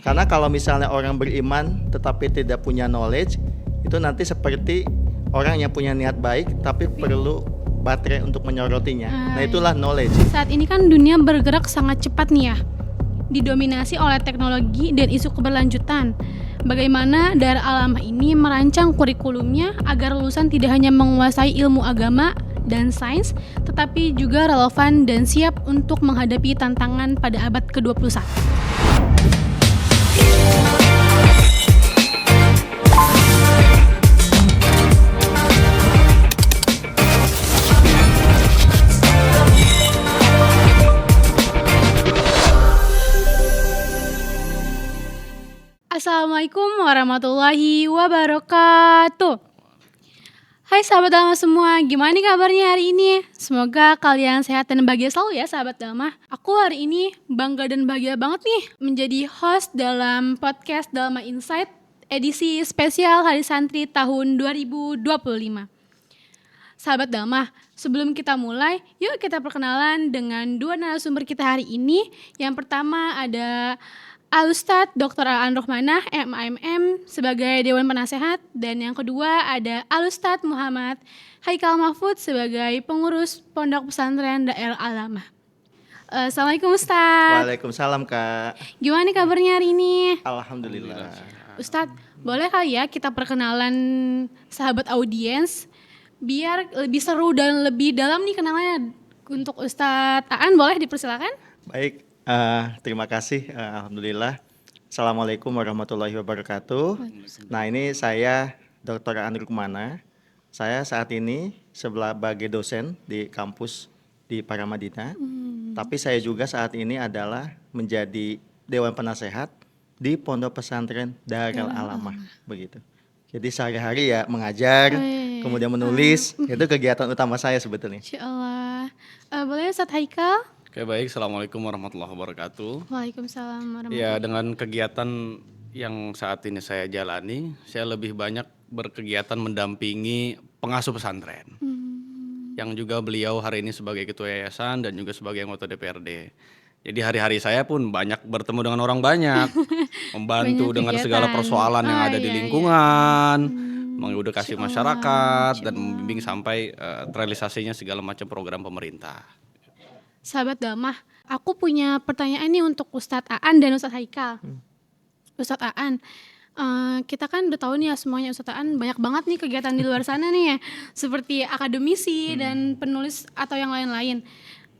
Karena kalau misalnya orang beriman tetapi tidak punya knowledge, itu nanti seperti orang yang punya niat baik tapi perlu baterai untuk menyorotinya. Nah, itulah knowledge. Saat ini kan dunia bergerak sangat cepat nih ya, didominasi oleh teknologi dan isu keberlanjutan. Bagaimana Darul Alamah ini merancang kurikulumnya agar lulusan tidak hanya menguasai ilmu agama dan sains, tetapi juga relevan dan siap untuk menghadapi tantangan pada abad ke-21. Assalamualaikum warahmatullahi wabarakatuh. Hai sahabat Dalma semua, gimana nih kabarnya hari ini? Semoga kalian sehat dan bahagia selalu ya sahabat Dalma. Aku hari ini bangga dan bahagia banget nih menjadi host dalam podcast Dalma Insight edisi spesial Hari Santri tahun 2025. Sahabat Dalma, sebelum kita mulai, yuk kita perkenalan dengan dua narasumber kita hari ini. Yang pertama ada Al-Ustadz Dr. Aan Rohmanah, MAMM sebagai Dewan Penasehat, dan yang kedua ada Al-Ustadz Muhammad Haikal Mahfud sebagai pengurus Pondok Pesantren Darul Alamah. Assalamualaikum Ustadz. Waalaikumsalam, Kak. Gimana nih kabarnya hari ini? Alhamdulillah. Ustadz, boleh kali ya kita perkenalan sahabat audiens biar lebih seru dan lebih dalam nih kenalannya. Untuk Ustadz Aan boleh dipersilakan? Baik, terima kasih. Alhamdulillah. Assalamualaikum warahmatullahi wabarakatuh. Nah, ini saya Dr. Aan Rohmanah. Saya saat ini sebagai dosen di kampus di Paramadina. Tapi saya juga saat ini adalah menjadi Dewan Penasehat di Pondok Pesantren Darul Alamah, begitu. Jadi sehari-hari ya mengajar, kemudian menulis, itu kegiatan utama saya sebetulnya. Insyaallah. Boleh Ustadz Haikal? Oke, baik. Assalamualaikum warahmatullahi wabarakatuh. Waalaikumsalam warahmatullahi Ya, dengan kegiatan yang saat ini saya jalani, saya lebih banyak berkegiatan mendampingi pengasuh pesantren. Yang juga beliau hari ini sebagai ketua yayasan dan juga sebagai anggota DPRD. Jadi hari-hari saya pun banyak bertemu dengan orang banyak, membantu Banyak dengan kegiatan. segala persoalan yang ada di Iya. lingkungan, mengedukasi Insyaallah, masyarakat, dan insyaallah. membimbing sampai terrealisasinya segala macam program pemerintah. Sahabat Dalmah, aku punya pertanyaan nih untuk Ustadz Aan dan Ustadz Haikal. Ustadz Aan, kita kan udah tahu nih ya semuanya Ustadz Aan banyak banget nih kegiatan di luar sana nih ya, seperti akademisi dan penulis atau yang lain-lain.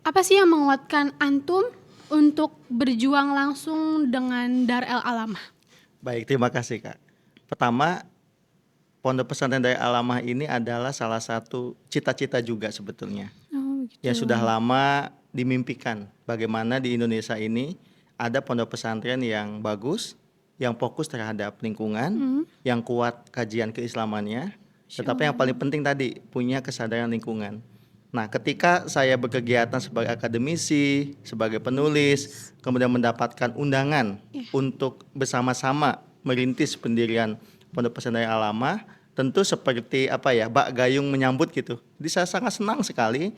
Apa sih yang menguatkan antum untuk berjuang langsung dengan Darul Alamah? Baik, terima kasih, Kak. Pertama, Pondok Pesantren Darul Alamah ini adalah salah satu cita-cita juga sebetulnya. Oh, gitu. Ya sudah lama dimimpikan bagaimana di Indonesia ini ada pondok pesantren yang bagus, yang fokus terhadap lingkungan, yang kuat kajian keislamannya, tetapi yang paling penting tadi punya kesadaran lingkungan. Nah, ketika saya berkegiatan sebagai akademisi, sebagai penulis, kemudian mendapatkan undangan untuk bersama-sama merintis pendirian Pondok Pesantren Darul Alamah, tentu seperti bak gayung menyambut gitu. Jadi saya sangat senang sekali.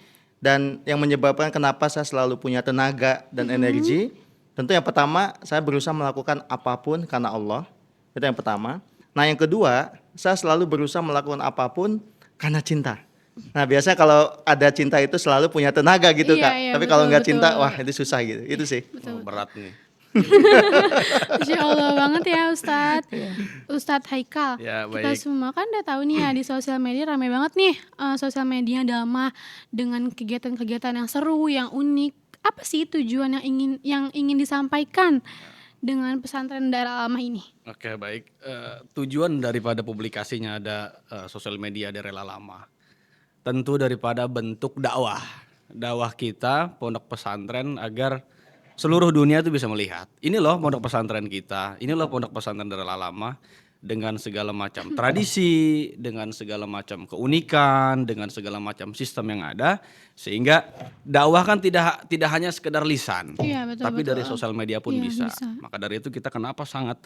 Dan yang menyebabkan kenapa saya selalu punya tenaga dan energi, tentu yang pertama saya berusaha melakukan apapun karena Allah. Itu yang pertama. Nah, yang kedua, saya selalu berusaha melakukan apapun karena cinta. Nah, biasanya kalau ada cinta itu selalu punya tenaga gitu, Iya, Kak. iya, Tapi betul, kalau nggak betul. cinta, wah itu susah gitu. Itu sih. Berat nih. Insya Allah banget ya Ustadz. Ustadz Haikal, Ya, kita baik. semua kan udah tahu nih ya di sosial media ramai banget nih sosial media Dalmah dengan kegiatan-kegiatan yang seru, yang unik. Apa sih tujuan yang ingin disampaikan dengan pesantren Darul Alamah ini? Oke, baik. Tujuan daripada publikasinya ada sosial media Darul Alamah, tentu daripada bentuk dakwah kita pondok pesantren agar seluruh dunia itu bisa melihat. Ini loh pondok pesantren kita, ini loh pondok pesantren Darul Alamah dengan segala macam tradisi, dengan segala macam keunikan, dengan segala macam sistem yang ada, sehingga dakwah kan tidak hanya sekedar lisan, Iya, betul, tapi betul. dari sosial media pun Iya, bisa. bisa. Maka dari itu kita kenapa sangat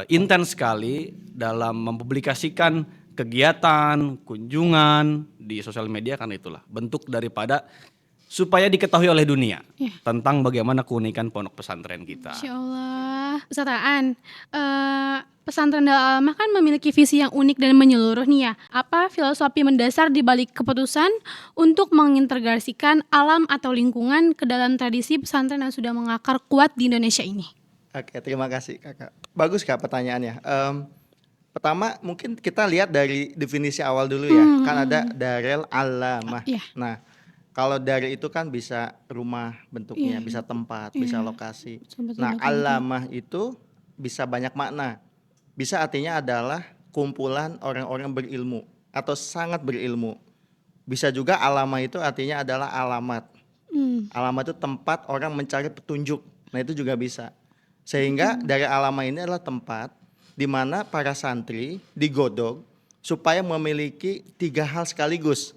intens sekali dalam mempublikasikan kegiatan, kunjungan di sosial media, kan itulah bentuk daripada supaya diketahui oleh dunia Iya. tentang bagaimana keunikan pondok pesantren kita. Masya Allah. Ustaz Aan, pesantren Darul Alamah kan memiliki visi yang unik dan menyeluruh nih ya. Apa filosofi mendasar di balik keputusan untuk mengintegrasikan alam atau lingkungan ke dalam tradisi pesantren yang sudah mengakar kuat di Indonesia ini? Oke, terima kasih Kakak. Bagus Kak pertanyaannya. Pertama mungkin kita lihat dari definisi awal dulu ya. Kan ada Darul Alamah. Iya. Nah, kalau dari itu kan bisa rumah bentuknya, Iya. bisa tempat, Iya. bisa lokasi. Betul, Nah, betul. alamah itu bisa banyak makna. Bisa artinya adalah kumpulan orang-orang berilmu atau sangat berilmu. Bisa juga alamah itu artinya adalah alamat. Alamat itu tempat orang mencari petunjuk. Nah, itu juga bisa. Sehingga dari alamah ini adalah tempat di mana para santri digodok supaya memiliki 3 hal sekaligus.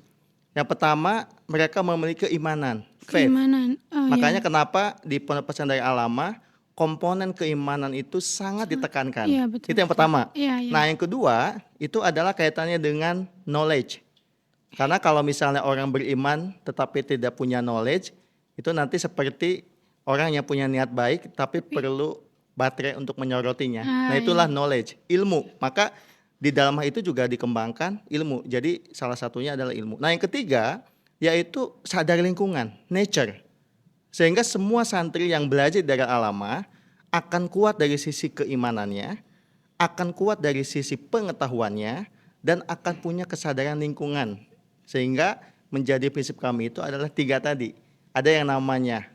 Yang pertama, mereka memiliki keimanan, faith. Keimanan. Oh, Makanya iya. kenapa di Pondok Pesantren Alamah komponen keimanan itu sangat ditekankan. Iya, betul, Itu yang betul. pertama. Iya, iya. Nah, yang kedua itu adalah kaitannya dengan knowledge. Karena kalau misalnya orang beriman tetapi tidak punya knowledge, itu nanti seperti orang yang punya niat baik tapi perlu baterai untuk menyorotinya. Nah, itulah knowledge, ilmu. Maka di dalam hal itu juga dikembangkan ilmu. Jadi salah satunya adalah ilmu. Nah, yang ketiga yaitu sadar lingkungan, nature. Sehingga semua santri yang belajar dari Alamah akan kuat dari sisi keimanannya, akan kuat dari sisi pengetahuannya, dan akan punya kesadaran lingkungan. Sehingga menjadi prinsip kami itu adalah 3 tadi. Ada yang namanya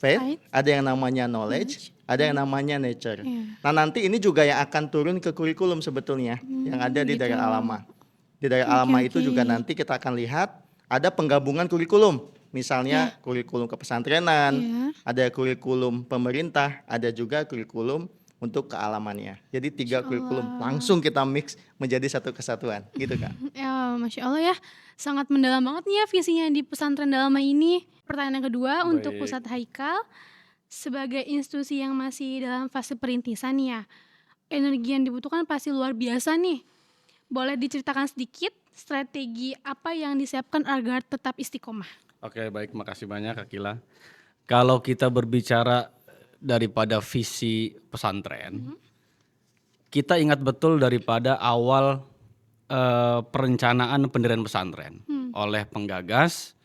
faith, ada yang namanya knowledge, ada yang namanya nature. Nah, nanti ini juga yang akan turun ke kurikulum sebetulnya yang ada di Darul Alamah. Di Darul Alamah itu juga nanti kita akan lihat ada penggabungan kurikulum. Misalnya kurikulum kepesantrenan, ada kurikulum pemerintah, ada juga kurikulum untuk kealamannya. Jadi 3 kurikulum langsung kita mix menjadi satu kesatuan, gitu Kak. Ya, Masya Allah ya, sangat mendalam banget nih ya visinya di pesantren Darul Alamah ini. Pertanyaan yang kedua untuk Baik. Ustadz Haikal, sebagai institusi yang masih dalam fase perintisan nih ya, energi yang dibutuhkan pasti luar biasa nih. Boleh diceritakan sedikit strategi apa yang disiapkan agar tetap istiqomah? Oke, baik, makasih banyak Akila. Kalau kita berbicara daripada visi pesantren, kita ingat betul daripada awal perencanaan pendirian pesantren oleh penggagas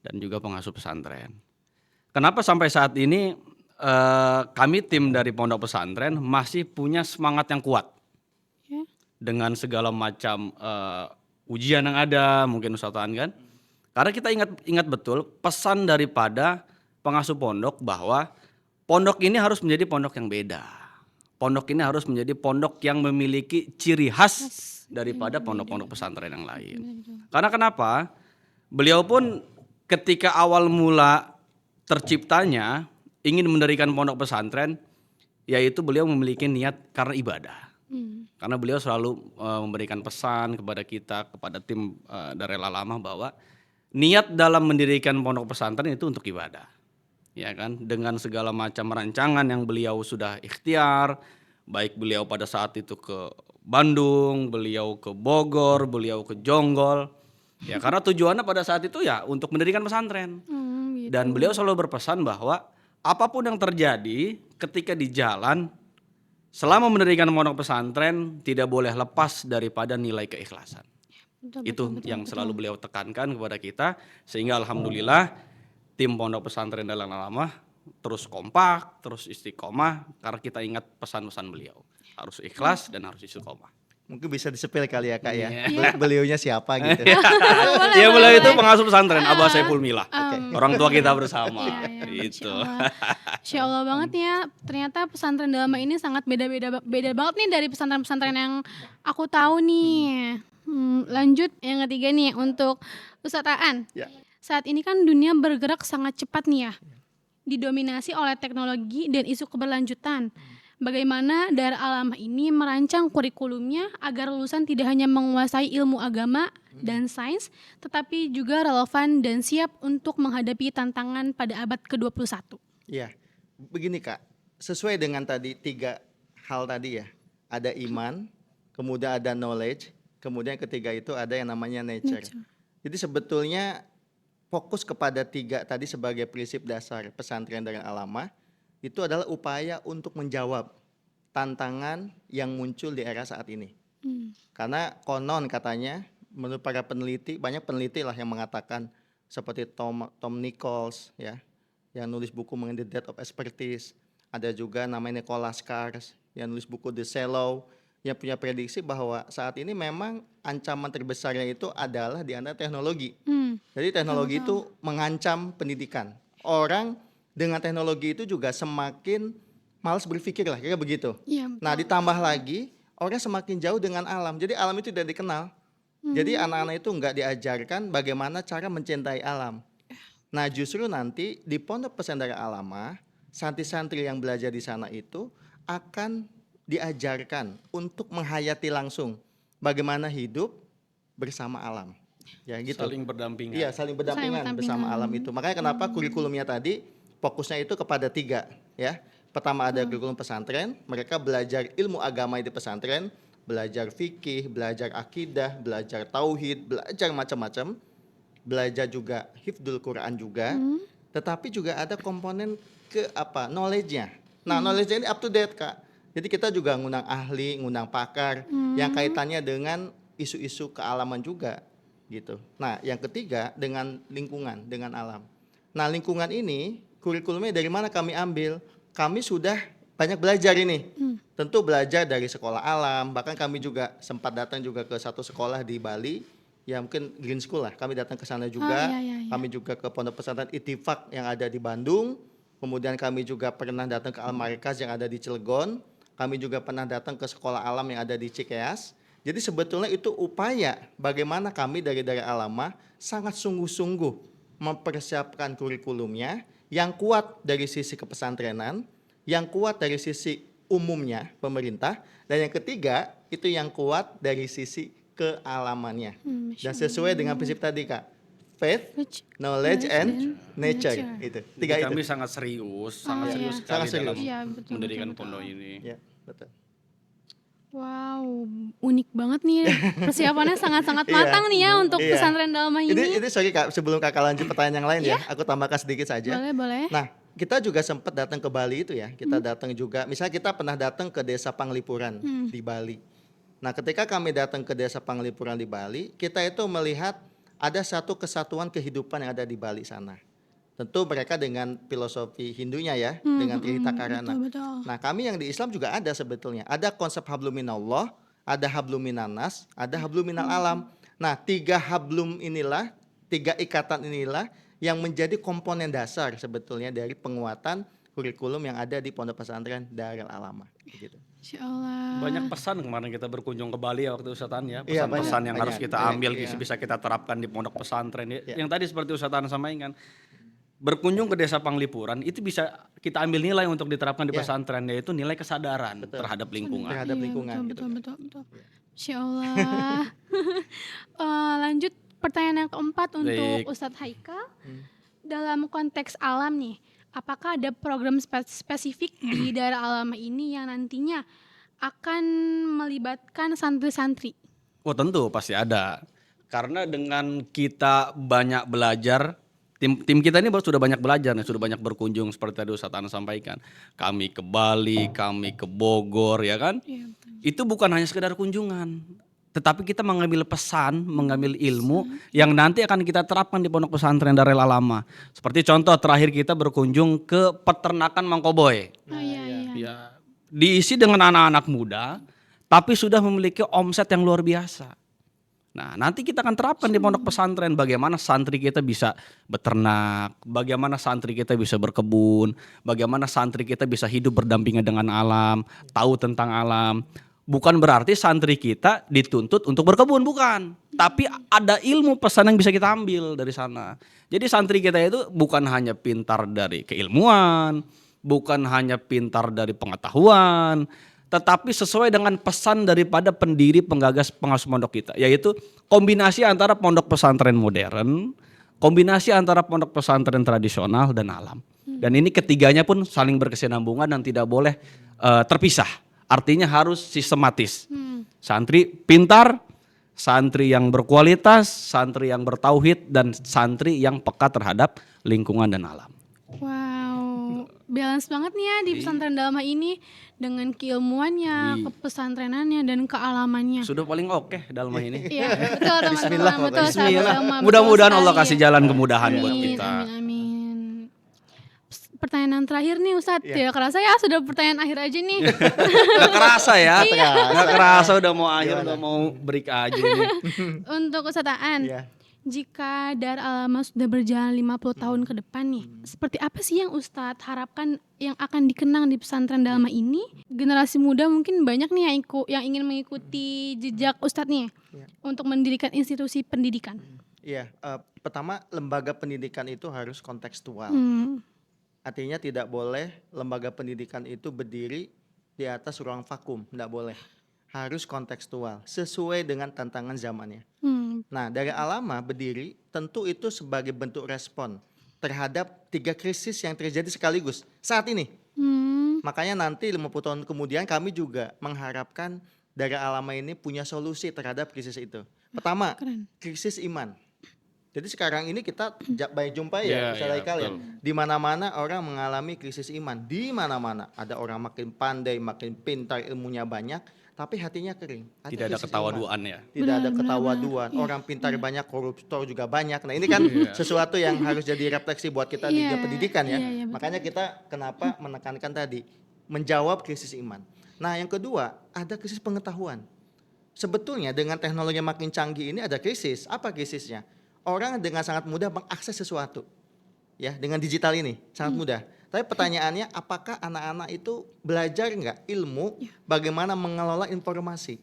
dan juga pengasuh pesantren. Kenapa sampai saat ini kami tim dari Pondok Pesantren masih punya semangat yang kuat Ya. dengan segala macam ujian yang ada, mungkin Ustaz Aan kan? Karena kita ingat betul pesan daripada pengasuh pondok bahwa pondok ini harus menjadi pondok yang beda. Pondok ini harus menjadi pondok yang memiliki ciri khas daripada pondok-pondok pesantren yang lain. Karena kenapa? Beliau pun ketika awal mula terciptanya ingin mendirikan pondok pesantren, yaitu beliau memiliki niat karena ibadah. Karena beliau selalu memberikan pesan kepada kita, kepada tim Darul Alamah bahwa niat dalam mendirikan pondok pesantren itu untuk ibadah. Ya kan, dengan segala macam rancangan yang beliau sudah ikhtiar, baik beliau pada saat itu ke Bandung, beliau ke Bogor, beliau ke Jonggol. Ya, karena tujuannya pada saat itu ya untuk mendirikan pesantren. Gitu. Dan beliau selalu berpesan bahwa apapun yang terjadi ketika di jalan, selama mendirikan pondok pesantren tidak boleh lepas daripada nilai keikhlasan. Itu yang selalu beliau tekankan kepada kita, sehingga alhamdulillah tim Pondok Pesantren Darul Alamah terus kompak, terus istiqomah, karena kita ingat pesan-pesan beliau. Harus ikhlas dan harus istiqomah. Mungkin bisa disepil kali ya Kak ya. Iya. Beliaunya siapa gitu. Iya, beliau itu pengasuh pesantren Abah Saiful Milah. Orang tua kita bersama. Iya, Gitu. Masya Allah banget nih ya. Ternyata pesantren Darul Alamah ini sangat beda banget nih dari pesantren-pesantren yang aku tahu nih. Lanjut yang ketiga nih untuk Ustadz Aan. Ya. Saat ini kan dunia bergerak sangat cepat nih ya. Didominasi oleh teknologi dan isu keberlanjutan. Bagaimana Darul Alamah ini merancang kurikulumnya agar lulusan tidak hanya menguasai ilmu agama dan sains, tetapi juga relevan dan siap untuk menghadapi tantangan pada abad ke-21. Iya, begini Kak, sesuai dengan tadi 3 hal tadi ya, ada iman, kemudian ada knowledge, kemudian ketiga itu ada yang namanya nature. Jadi sebetulnya fokus kepada 3 tadi sebagai prinsip dasar pesantren Darul Alamah, itu adalah upaya untuk menjawab tantangan yang muncul di era saat ini. Karena konon katanya, menurut para peneliti, banyak peneliti lah yang mengatakan seperti Tom Nichols ya, yang nulis buku mengenai The Death of Expertise. Ada juga namanya Nicholas Carr yang nulis buku The Shallow, yang punya prediksi bahwa saat ini memang ancaman terbesarnya itu adalah di antara teknologi. Jadi teknologi itu mengancam pendidikan. Orang dengan teknologi itu juga semakin malas berpikir lah, kira begitu. Iya, Nah ditambah lagi orang semakin jauh dengan alam. Jadi alam itu tidak dikenal. Jadi anak-anak itu nggak diajarkan bagaimana cara mencintai alam. Nah justru nanti di Pondok Pesantren Darul Alamah, santri-santri yang belajar di sana itu akan diajarkan untuk menghayati langsung bagaimana hidup bersama alam. Ya gitu. Saling berdampingan. Iya, saling berdampingan bersama alam itu. Makanya kenapa kurikulumnya tadi fokusnya itu kepada 3 ya. Pertama ada kurikulum pesantren, mereka belajar ilmu agama di pesantren, belajar fikih, belajar akidah, belajar tauhid, belajar macam-macam. Belajar juga hifdzul Quran juga. Tetapi juga ada komponen knowledge-nya. Nah, knowledge-nya ini up to date, Kak. Jadi kita juga ngundang ahli, ngundang pakar yang kaitannya dengan isu-isu kealaman juga gitu. Nah, yang ketiga dengan lingkungan, dengan alam. Nah, lingkungan ini kurikulumnya dari mana kami ambil? Kami sudah banyak belajar ini. Tentu belajar dari sekolah alam, bahkan kami juga sempat datang juga ke satu sekolah di Bali, ya mungkin Green School lah. Kami datang ke sana juga. Iya. Kami juga ke Pondok Pesantren Ittifaq yang ada di Bandung. Kemudian kami juga pernah datang ke Al-Markaz yang ada di Cilegon. Kami juga pernah datang ke sekolah alam yang ada di Cikeas. Jadi sebetulnya itu upaya bagaimana kami dari Darul Alamah sangat sungguh-sungguh mempersiapkan kurikulumnya yang kuat dari sisi kepesantrenan, yang kuat dari sisi umumnya pemerintah, dan yang ketiga itu yang kuat dari sisi kealamannya. Dan sesuai dengan prinsip tadi, Kak. Faith, knowledge, and nature. Itu. 3 itu. Kami sangat serius sekali Sangat serius. dalam Iya, betul, mendirikan betul. pondok ini. Ya, betul. Wow, unik banget nih. Persiapannya sangat-sangat Iya. matang nih ya untuk Iya. pesantren Dalmah ini. Ini sorry Kak, sebelum Kakak lanjut pertanyaan yang lain ya, aku tambahkan sedikit saja. Boleh. Nah, kita juga sempat datang ke Bali itu ya. Kita datang juga, misalnya kita pernah datang ke Desa Panglipuran di Bali. Nah, ketika kami datang ke Desa Panglipuran di Bali, kita itu melihat ada satu kesatuan kehidupan yang ada di Bali sana. Tentu mereka dengan filosofi Hindunya ya, dengan Trihita Karana. Betul. Nah, kami yang di Islam juga ada sebetulnya. Ada konsep hablum minallah, ada hablum minannas, ada hablum minal alam. Nah, 3 hablum inilah, 3 ikatan inilah yang menjadi komponen dasar sebetulnya dari penguatan kurikulum yang ada di Pondok Pesantren Darul Alamah. Gitu. Insya Allah. Banyak pesan kemarin kita berkunjung ke Bali ya waktu Ustaz An ya. Iya, Pesan-pesan yang banyak. harus kita ambil bisa kita terapkan di pondok pesantren. Yang tadi seperti Ustaz An sampaikan, berkunjung ke Desa Panglipuran itu bisa kita ambil nilai untuk diterapkan di pesantren, yaitu nilai kesadaran terhadap lingkungan. Terhadap lingkungan gitu. Betul. Insya Allah. Lanjut pertanyaan yang keempat untuk Baik. Ustadz Haikal. Dalam konteks alam nih, apakah ada program spesifik di Darul Alamah ini yang nantinya akan melibatkan santri-santri? Oh tentu pasti ada. Karena dengan kita banyak belajar, tim kita ini sudah banyak belajar, sudah banyak berkunjung seperti tadi Ustaz Ana sampaikan. Kami ke Bali, kami ke Bogor, ya kan? Iya, Itu bukan hanya sekedar kunjungan, tetapi kita mengambil pesan, mengambil ilmu yang nanti akan kita terapkan di Pondok Pesantren Darul Alamah. Seperti contoh terakhir kita berkunjung ke peternakan Mangkoboy. Iya. Ya, diisi dengan anak-anak muda, tapi sudah memiliki omset yang luar biasa. Nah, nanti kita akan terapkan di pondok pesantren bagaimana santri kita bisa beternak, bagaimana santri kita bisa berkebun, bagaimana santri kita bisa hidup berdampingan dengan alam, tahu tentang alam. Bukan berarti santri kita dituntut untuk berkebun, bukan. Tapi ada ilmu pesan yang bisa kita ambil dari sana. Jadi santri kita itu bukan hanya pintar dari keilmuan, bukan hanya pintar dari pengetahuan, tetapi sesuai dengan pesan daripada pendiri penggagas pengasuh pondok kita, yaitu kombinasi antara pondok pesantren modern, kombinasi antara pondok pesantren tradisional dan alam. Dan ini ketiganya pun saling berkesinambungan dan tidak boleh terpisah. Artinya harus sistematis. Santri pintar Santri yang berkualitas, santri yang bertauhid, dan santri yang peka terhadap lingkungan dan alam. Wow, balance banget nih ya di pesantren Dalmah ini dengan keilmuannya, kepesantrenannya, dan kealamannya. Sudah paling oke Dalmah ini. Iya, betul teman-teman, betul sahabat Bismillah. Dalmah. betul Mudah-mudahan Allah sekali. kasih jalan kemudahan buat Amin, kita. amin, amin. Pertanyaan terakhir nih Ustadz, tidak kerasa ya sudah pertanyaan akhir aja nih. Gak kerasa ya, Iya. gak kerasa udah mau akhir, udah mau break aja nih. Untuk Ustadz Aan, Iya. jika Darul Alamah sudah berjalan 50 tahun ke depan nih, seperti apa sih yang Ustadz harapkan yang akan dikenang di pesantren Dalmah ini? Generasi muda mungkin banyak nih yang ingin mengikuti jejak Ustadz nih Iya. untuk mendirikan institusi pendidikan. Iya, pertama lembaga pendidikan itu harus kontekstual. Hmm. Artinya tidak boleh lembaga pendidikan itu berdiri di atas ruang vakum, tidak boleh. Harus kontekstual, sesuai dengan tantangan zamannya. Hmm. Nah, dari Alamah berdiri tentu itu sebagai bentuk respon terhadap 3 krisis yang terjadi sekaligus saat ini. Hmm. Makanya nanti 50 tahun kemudian kami juga mengharapkan dari Alamah ini punya solusi terhadap krisis itu. Pertama, Keren. krisis iman. Jadi sekarang ini kita banyak jumpa Iya, Ustaz iya, Haikal ya. betul. Di mana-mana orang mengalami krisis iman. Di mana-mana ada orang makin pandai, makin pintar, ilmunya banyak, tapi hatinya kering. Tidak ada krisis ketawaduan iman. ya. Tidak ada Benar, ketawaduan. benar. Orang pintar banyak, koruptor juga banyak. Nah, ini kan sesuatu yang harus jadi refleksi buat kita di Iya, dunia pendidikan ya. iya, iya, betul. Makanya kita kenapa menekankan tadi menjawab krisis iman. Nah, yang kedua, ada krisis pengetahuan. Sebetulnya dengan teknologi yang makin canggih ini ada krisis. Apa krisisnya? Orang dengan sangat mudah mengakses sesuatu. Ya, dengan digital ini sangat mudah. Tapi pertanyaannya, apakah anak-anak itu belajar nggak ilmu bagaimana mengelola informasi?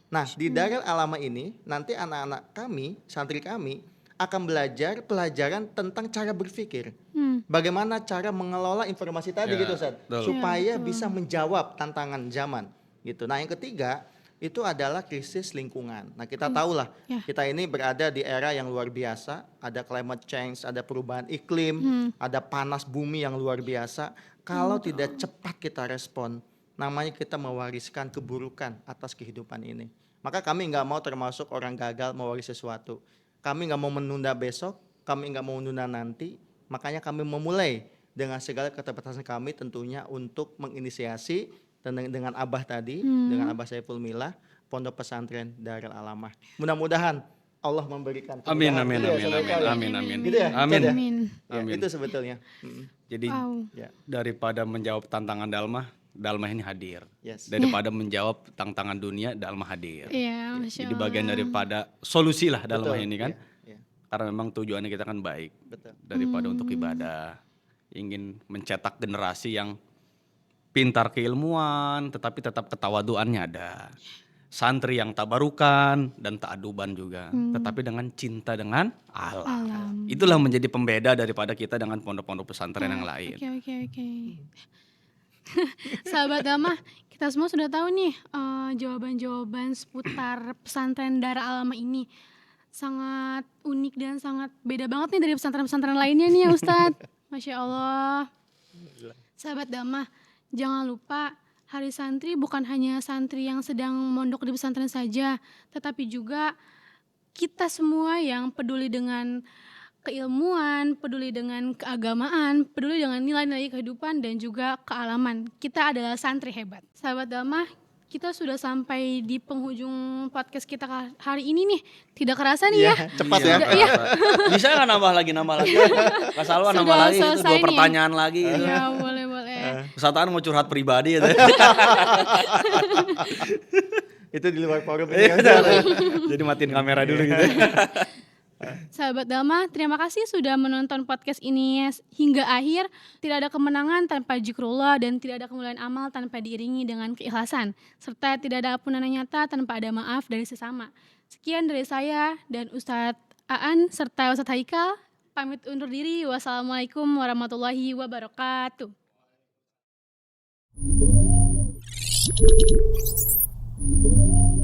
Nah, di Darul Alamah ini nanti anak-anak kami, santri kami akan belajar pelajaran tentang cara berpikir. Hmm. Bagaimana cara mengelola informasi tadi Ya, gitu Ustaz, betul. supaya bisa menjawab tantangan zaman gitu. Nah, yang ketiga itu adalah krisis lingkungan. Nah, kita tahulah Ya. kita ini berada di era yang luar biasa, ada climate change, ada perubahan iklim, ada panas bumi yang luar biasa. Kalau tidak cepat kita respon, namanya kita mewariskan keburukan atas kehidupan ini. Maka kami nggak mau termasuk orang gagal mewaris sesuatu. Kami nggak mau menunda besok, kami nggak mau menunda nanti. Makanya kami memulai dengan segala keterbatasan kami tentunya untuk menginisiasi dengan Abah tadi, dengan Abah Saiful Milah, Pondok Pesantren Darul Alamah. Mudah-mudahan Allah memberikan Amin, kemudahan. amin, Gitu ya, amin, Ustaz amin, Haikal ya? amin, amin. Gitu ya, Amin. Ustaz ya? Amin. Ya, Amin. itu sebetulnya. Jadi Wow. Ya, daripada menjawab tantangan Dalmah ini hadir. yes. Daripada menjawab tantangan dunia, Dalmah hadir. Iya, Masya Jadi Allah. bagian daripada solusi lah Dalmah Betul, ini kan. iya, iya, Karena memang tujuannya kita kan baik. betul. Daripada untuk ibadah. Ingin mencetak generasi yang pintar keilmuan, tetapi tetap ketawaduannya ada. Santri yang tabarukan dan taaduban juga, tetapi dengan cinta dengan alam. Alam. Itulah menjadi pembeda daripada kita dengan pondok-pondok pesantren yang lain. Oke. Sahabat Dalmah, kita semua sudah tahu nih jawaban-jawaban seputar pesantren Darul Alamah ini. Sangat unik dan sangat beda banget nih dari pesantren-pesantren lainnya nih ya Ustadz. Masya Allah. Sahabat Dalmah, jangan lupa Hari Santri bukan hanya santri yang sedang mondok di pesantren saja, tetapi juga kita semua yang peduli dengan keilmuan, peduli dengan keagamaan, peduli dengan nilai-nilai kehidupan dan juga kealaman. Kita adalah santri hebat. Sahabat Dalmah, kita sudah sampai di penghujung podcast kita hari ini nih. Tidak kerasa nih ya. Cepat ya. Iya. Bisa nggak nambah lagi? Kak Salwa nambah Sudah lagi itu selesai 2 nih ya? pertanyaan lagi gitu. Ya, boleh. Pesataan mau curhat pribadi gitu. Itu di luar forum ini kan. Jadi matiin kamera dulu gitu. Sahabat Dalmah, terima kasih sudah menonton podcast ini hingga akhir. Tidak ada kemenangan tanpa zikrullah dan tidak ada kemuliaan amal tanpa diiringi dengan keikhlasan. Serta tidak ada ampunan yang nyata tanpa ada maaf dari sesama. Sekian dari saya dan Ustadz Aan serta Ustadz Haikal. Pamit undur diri. Wassalamualaikum warahmatullahi wabarakatuh. Thank you.